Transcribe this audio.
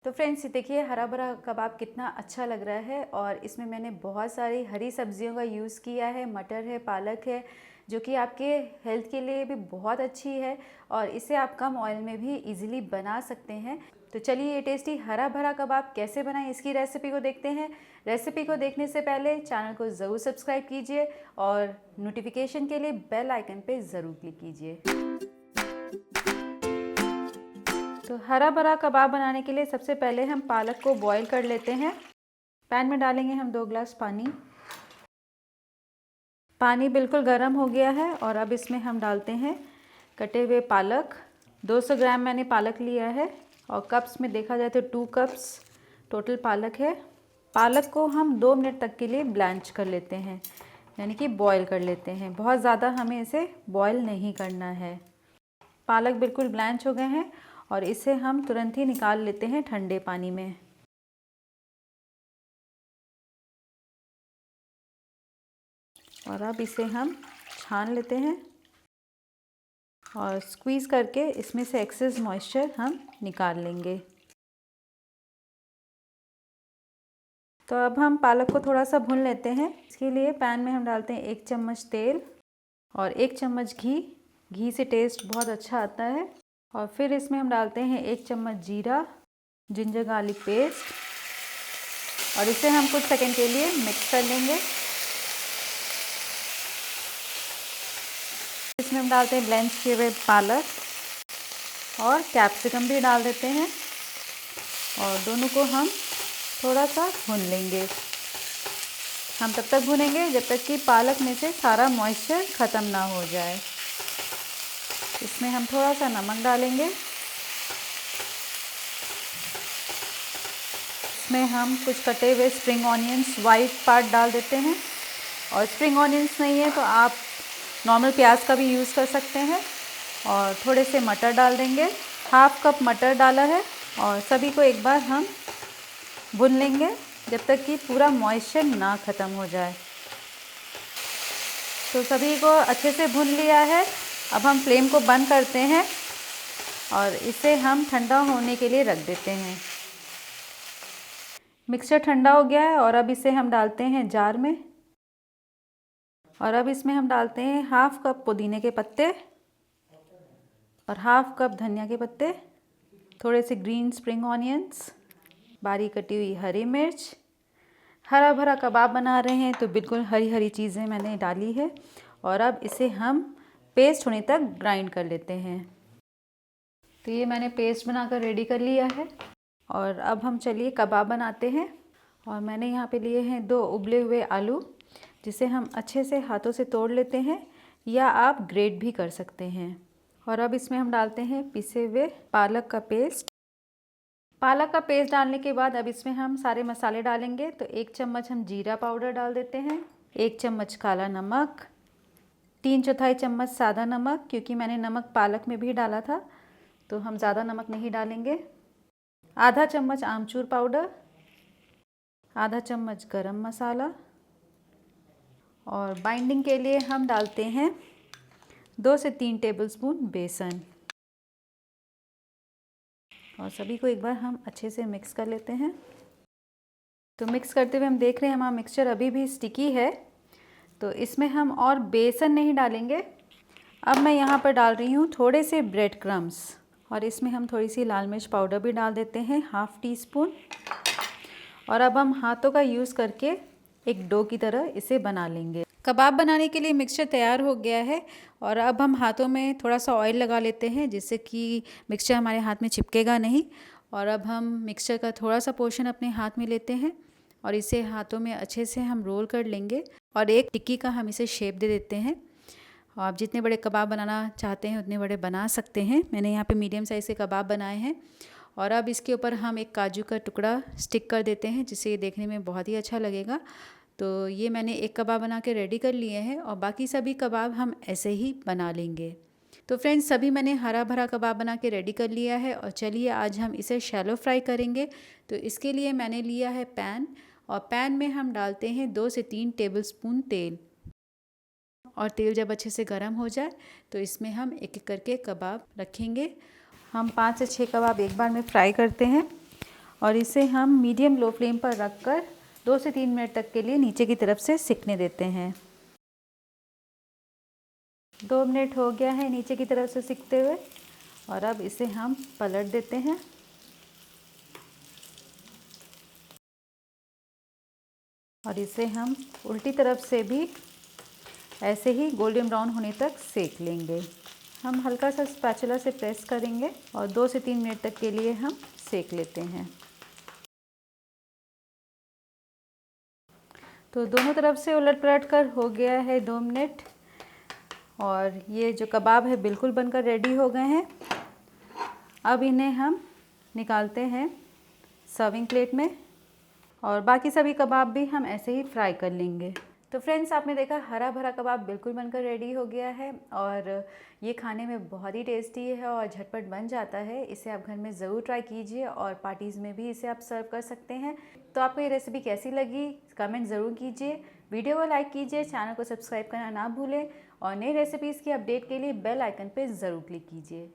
तो फ्रेंड्स देखिए हरा भरा कबाब कितना अच्छा लग रहा है और इसमें मैंने बहुत सारी हरी सब्जियों का यूज़ किया है। मटर है, पालक है, जो कि आपके हेल्थ के लिए भी बहुत अच्छी है और इसे आप कम ऑयल में भी इजीली बना सकते हैं। तो चलिए ये टेस्टी हरा भरा कबाब कैसे बनाएं इसकी रेसिपी को देखते हैं। रेसिपी को देखने से पहले चैनल को ज़रूर सब्सक्राइब कीजिए और नोटिफिकेशन के लिए बेल आइकन पे ज़रूर क्लिक कीजिए। तो हरा भरा कबाब बनाने के लिए सबसे पहले हम पालक को बॉईल कर लेते हैं। पैन में डालेंगे हम 2 गिलास पानी। पानी बिल्कुल गर्म हो गया है और अब इसमें हम डालते हैं कटे हुए पालक। 200 ग्राम मैंने पालक लिया है और कप्स में देखा जाए तो 2 कप्स टोटल पालक है। पालक को हम 2 मिनट तक के लिए ब्लैंच कर लेते हैं, यानी कि बॉईल कर लेते हैं। बहुत ज़्यादा हमें इसे बॉईल नहीं करना है। पालक बिल्कुल ब्लैंच हो गए हैं और इसे हम तुरंत ही निकाल लेते हैं ठंडे पानी में। और अब इसे हम छान लेते हैं और स्क्वीज़ करके इसमें से एक्सेस मॉइस्चर हम निकाल लेंगे। तो अब हम पालक को थोड़ा सा भून लेते हैं। इसके लिए पैन में हम डालते हैं 1 चम्मच तेल और 1 चम्मच घी। घी से टेस्ट बहुत अच्छा आता है। और फिर इसमें हम डालते हैं 1 चम्मच जीरा, जिंजर गार्लिक पेस्ट और इसे हम कुछ सेकंड के लिए मिक्स कर लेंगे। इसमें हम डालते हैं ब्लेंच किए हुए पालक और कैप्सिकम भी डाल देते हैं और दोनों को हम थोड़ा सा भून लेंगे। हम तब तक भूनेंगे जब तक कि पालक में से सारा मॉइस्चर ख़त्म ना हो जाए। इसमें हम थोड़ा सा नमक डालेंगे। इसमें हम कुछ कटे हुए स्प्रिंग ऑनियंस वाइट पार्ट डाल देते हैं और स्प्रिंग ऑनियंस नहीं है तो आप नॉर्मल प्याज का भी यूज़ कर सकते हैं। और थोड़े से मटर डाल देंगे। 1/2 कप मटर डाला है और सभी को एक बार हम भून लेंगे जब तक कि पूरा मॉइस्चर ना ख़त्म हो जाए। तो सभी को अच्छे से भून लिया है। अब हम फ्लेम को बंद करते हैं और इसे हम ठंडा होने के लिए रख देते हैं। मिक्सचर ठंडा हो गया है और अब इसे हम डालते हैं जार में। और अब इसमें हम डालते हैं 1/2 कप पुदीने के पत्ते और 1/2 कप धनिया के पत्ते, थोड़े से ग्रीन स्प्रिंग ऑनियंस, बारीक कटी हुई हरी मिर्च। हरा भरा कबाब बना रहे हैं तो बिल्कुल हरी हरी चीज़ें मैंने डाली है। और अब इसे हम पेस्ट होने तक ग्राइंड कर लेते हैं। तो ये मैंने पेस्ट बनाकर रेडी कर लिया है और अब हम चलिए कबाब बनाते हैं। और मैंने यहाँ पे लिए हैं 2 उबले हुए आलू, जिसे हम अच्छे से हाथों से तोड़ लेते हैं या आप ग्रेट भी कर सकते हैं। और अब इसमें हम डालते हैं पिसे हुए पालक का पेस्ट। पालक का पेस्ट डालने के बाद अब इसमें हम सारे मसाले डालेंगे। तो 1 चम्मच हम जीरा पाउडर डाल देते हैं, 1 चम्मच काला नमक, 3/4 चम्मच सादा नमक, क्योंकि मैंने नमक पालक में भी डाला था तो हम ज़्यादा नमक नहीं डालेंगे। आधा चम्मच आमचूर पाउडर, आधा चम्मच गरम मसाला और बाइंडिंग के लिए हम डालते हैं 2 से 3 टेबलस्पून बेसन। और सभी को एक बार हम अच्छे से मिक्स कर लेते हैं। तो मिक्स करते हुए हम देख रहे हैं हमारा मिक्सचर अभी भी स्टिकी है, तो इसमें हम और बेसन नहीं डालेंगे। अब मैं यहाँ पर डाल रही हूँ थोड़े से ब्रेड क्रम्स और इसमें हम थोड़ी सी लाल मिर्च पाउडर भी डाल देते हैं, 1/2 टीस्पून। और अब हम हाथों का यूज़ करके एक डो की तरह इसे बना लेंगे। कबाब बनाने के लिए मिक्सचर तैयार हो गया है और अब हम हाथों में थोड़ा सा ऑयल लगा लेते हैं जिससे कि मिक्सचर हमारे हाथ में चिपकेगा नहीं। और अब हम मिक्सचर का थोड़ा सा पोर्शन अपने हाथ में लेते हैं और इसे हाथों में अच्छे से हम रोल कर लेंगे और एक टिक्की का हम इसे शेप दे देते हैं। आप जितने बड़े कबाब बनाना चाहते हैं उतने बड़े बना सकते हैं। मैंने यहाँ पे मीडियम साइज़ के कबाब बनाए हैं। और अब इसके ऊपर हम एक काजू का टुकड़ा स्टिक कर देते हैं जिससे ये देखने में बहुत ही अच्छा लगेगा। तो ये मैंने एक कबाब बना के रेडी कर लिए हैं और बाकी सभी कबाब हम ऐसे ही बना लेंगे। तो फ्रेंड्स सभी मैंने हरा भरा कबाब बना के रेडी कर लिया है और चलिए आज हम इसे शैलो फ्राई करेंगे। तो इसके लिए मैंने लिया है पैन और पैन में हम डालते हैं 2 से 3 टेबलस्पून तेल। और तेल जब अच्छे से गर्म हो जाए तो इसमें हम एक एक करके कबाब रखेंगे। हम 5 से 6 कबाब एक बार में फ्राई करते हैं और इसे हम मीडियम लो फ्लेम पर रखकर 2 से 3 मिनट तक के लिए नीचे की तरफ से सिकने देते हैं। 2 मिनट हो गया है नीचे की तरफ से सिकते हुए और अब इसे हम पलट देते हैं। और इसे हम उल्टी तरफ से भी ऐसे ही गोल्डन ब्राउन होने तक सेक लेंगे। हम हल्का सा स्पैचुला से प्रेस करेंगे और 2 से 3 मिनट तक के लिए हम सेक लेते हैं। तो दोनों तरफ से उलट पलट कर हो गया है 2 मिनट और ये जो कबाब है बिल्कुल बनकर रेडी हो गए हैं। अब इन्हें हम निकालते हैं सर्विंग प्लेट में और बाकी सभी कबाब भी हम ऐसे ही फ्राई कर लेंगे। तो फ्रेंड्स, आपने देखा हरा भरा कबाब बिल्कुल बनकर रेडी हो गया है और ये खाने में बहुत ही टेस्टी है और झटपट बन जाता है। इसे आप घर में ज़रूर ट्राई कीजिए और पार्टीज़ में भी इसे आप सर्व कर सकते हैं। तो आपको ये रेसिपी कैसी लगी कमेंट ज़रूर कीजिए, वीडियो को लाइक कीजिए, चैनल को सब्सक्राइब करना ना भूलें और नई रेसिपीज़ की अपडेट के लिए बेल आइकन पर ज़रूर क्लिक कीजिए।